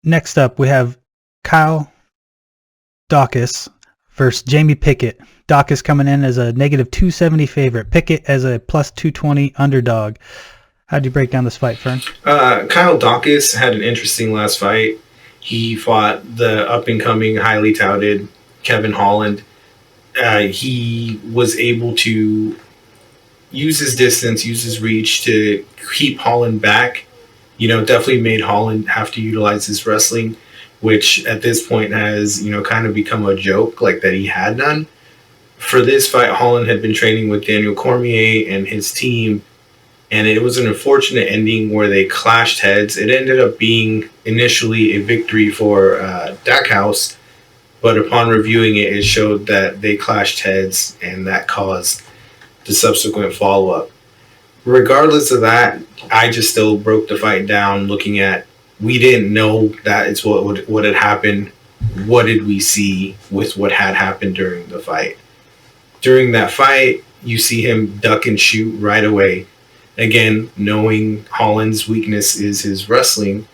Next up, we have Kyle Daukaus versus Jamie Pickett. Daukaus coming in as a negative 270 favorite. Pickett as a plus 220 underdog. How'd you break down this fight, Fern? Kyle Daukaus had an interesting last fight. He fought the up-and-coming, highly touted Kevin Holland. He was able to use his distance, use his reach to keep Holland back. Definitely made Holland have to utilize his wrestling, which at this point has, kind of become a joke, like that he had none. For this fight, Holland had been training with Daniel Cormier and his team, and it was an unfortunate ending where they clashed heads. It ended up being initially a victory for Daukaus, but upon reviewing it, it showed that they clashed heads, and that caused the subsequent follow-up. Regardless of that, I just still broke the fight down looking at, we didn't know that it's what had happened. What did we see with what had happened during the fight? During that fight, you see him duck and shoot right away. Again, knowing Holland's weakness is his wrestling,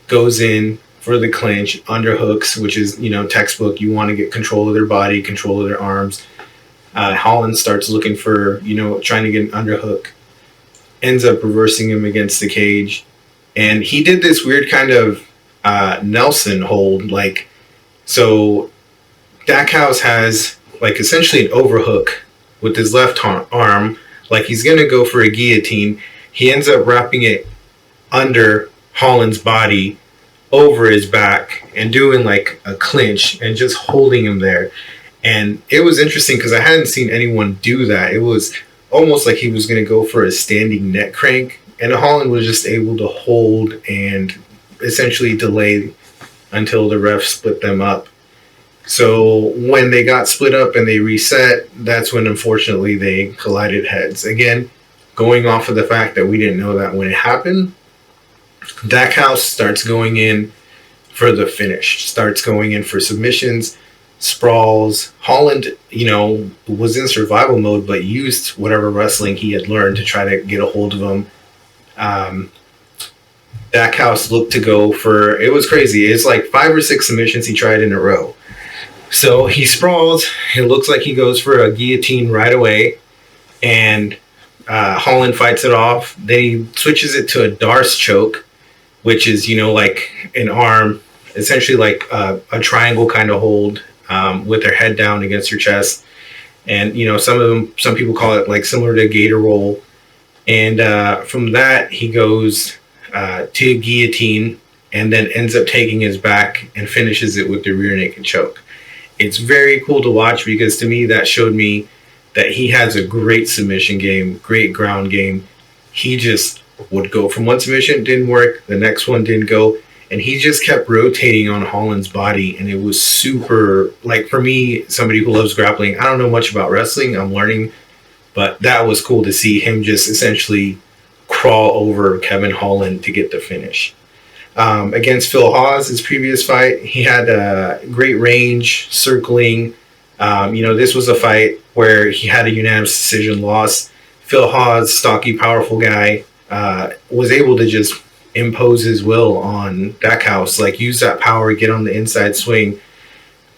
goes in for the clinch, underhooks, which is, textbook. You want to get control of their body, control of their arms. Holland starts looking for, trying to get an underhook. Ends up reversing him against the cage. And he did this weird kind of Nelson hold. So Daukaus has, essentially an overhook with his left arm. Like he's going to go for a guillotine. He ends up wrapping it under Holland's body, over his back, and doing like a clinch and just holding him there. And it was interesting because I hadn't seen anyone do that. It was almost like he was going to go for a standing neck crank, and Holland was just able to hold and essentially delay until the ref split them up. So when they got split up and they reset, that's when unfortunately they collided heads. Again, going off of the fact that we didn't know that when it happened, Daukaus starts going in for the finish, starts going in for submissions, sprawls. Holland, was in survival mode, but used whatever wrestling he had learned to try to get a hold of him. Daukaus looked to go for, it was crazy. It's like 5 or 6 submissions he tried in a row. So he sprawls. It looks like he goes for a guillotine right away, and Holland fights it off. Then he switches it to a Darce choke, which is, like an arm, essentially like a triangle kind of hold with their head down against your chest. And, some people call it like similar to a gator roll. And from that, he goes to guillotine and then ends up taking his back and finishes it with the rear naked choke. It's very cool to watch because to me that showed me that he has a great submission game, great ground game. He just would go from one submission, didn't work, the next one didn't go, and he just kept rotating on Holland's body, and it was super, for me, somebody who loves grappling, I don't know much about wrestling, I'm learning, but that was cool to see him just essentially crawl over Kevin Holland to get the finish. Against Phil Hawes, his previous fight, he had great range, circling. This was a fight where he had a unanimous decision loss. Phil Hawes, stocky, powerful guy, was able to just impose his will on Daukaus, use that power, get on the inside swing.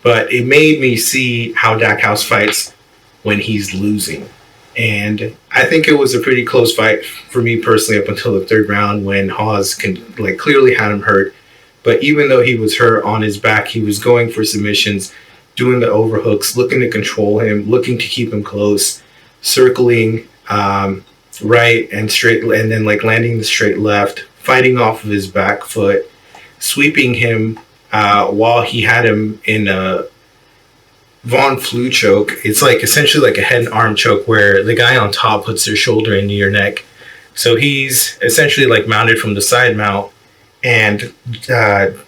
But it made me see how Daukaus fights when he's losing. And I think it was a pretty close fight for me personally up until the 3rd round when Hawes clearly had him hurt. But even though he was hurt on his back, he was going for submissions, doing the overhooks, looking to control him, looking to keep him close, circling right and straight, and then landing the straight left, fighting off of his back foot, sweeping him while he had him in a Von Flue choke. It's essentially a head and arm choke where the guy on top puts their shoulder into your neck. So he's essentially mounted from the side mount. And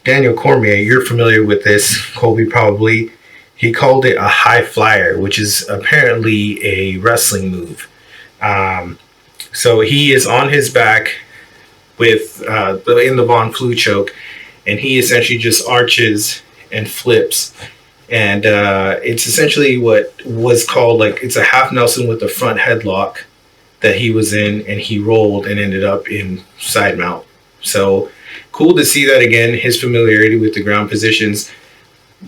Daniel Cormier, you're familiar with this, Colby probably. He called it a high flyer, which is apparently a wrestling move. So he is on his back with in the Von Flue choke, and he essentially just arches and flips. And it's essentially what was called it's a half Nelson with a front headlock that he was in, and he rolled and ended up in side mount. So cool to see that again. His familiarity with the ground positions,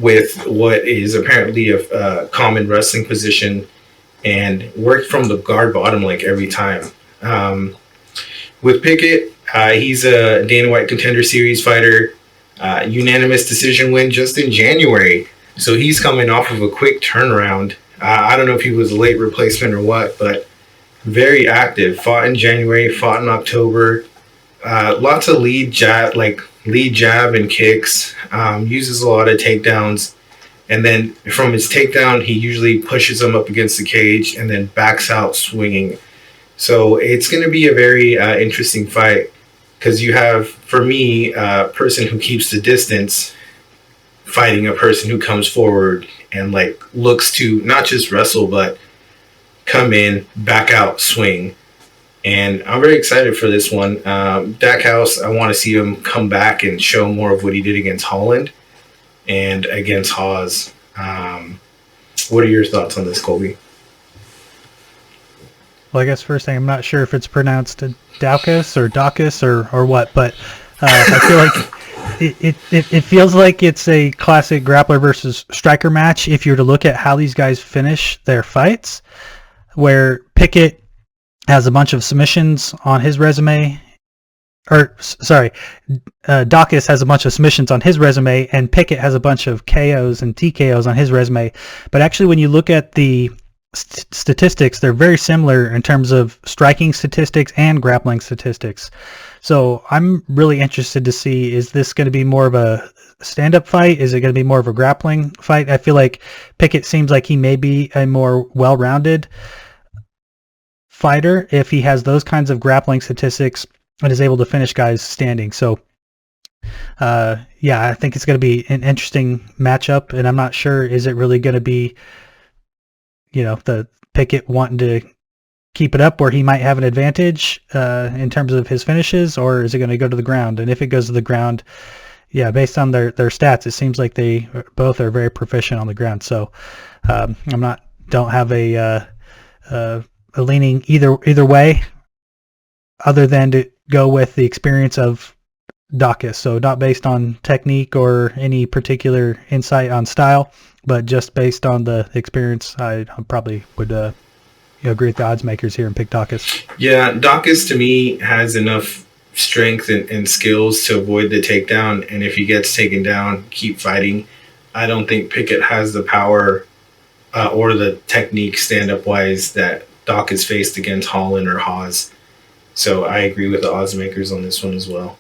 with what is apparently a common wrestling position, and worked from the guard bottom like every time. With Pickett, he's a Dana White Contender Series fighter, unanimous decision win just in January. So he's coming off of a quick turnaround. I don't know if he was a late replacement or what, but very active. Fought in January, fought in October. Lots of lead jab and kicks. Uses a lot of takedowns. And then from his takedown, he usually pushes him up against the cage and then backs out swinging. So it's going to be a very interesting fight, because you have, for me, a person who keeps the distance fighting a person who comes forward and like looks to not just wrestle, but come in, back out, swing. And I'm very excited for this one. Daukaus, I want to see him come back and show more of what he did against Holland and against Hawes. What are your thoughts on this, Colby? Well, I guess first thing, I'm not sure if it's pronounced Daukaus or what, but I feel like it feels like it's a classic grappler versus striker match if you're to look at how these guys finish their fights, where Pickett has a bunch of submissions on his resume, Daukaus has a bunch of submissions on his resume, and Pickett has a bunch of KOs and TKOs on his resume. But actually, when you look at the statistics, they're very similar in terms of striking statistics and grappling statistics. So I'm really interested to see, is this going to be more of a stand-up fight? Is it going to be more of a grappling fight? I feel like Pickett seems like he may be a more well-rounded fighter if he has those kinds of grappling statistics and is able to finish guys standing. So I think it's going to be an interesting matchup, and I'm not sure, is it really going to be, the Pickett wanting to keep it up where he might have an advantage in terms of his finishes, or is it going to go to the ground? And if it goes to the ground, based on their stats, it seems like they both are very proficient on the ground. So don't have a leaning either way, other than to go with the experience of Daukaus. So not based on technique or any particular insight on style, but just based on the experience. I probably would agree with the odds makers here and pick Daukaus. Yeah, Daukaus to me has enough strength and skills to avoid the takedown, and if he gets taken down, keep fighting. I don't think Pickett has the power or the technique stand-up wise that Daukaus faced against Holland or Hawes. So I agree with the odds makers on this one as well.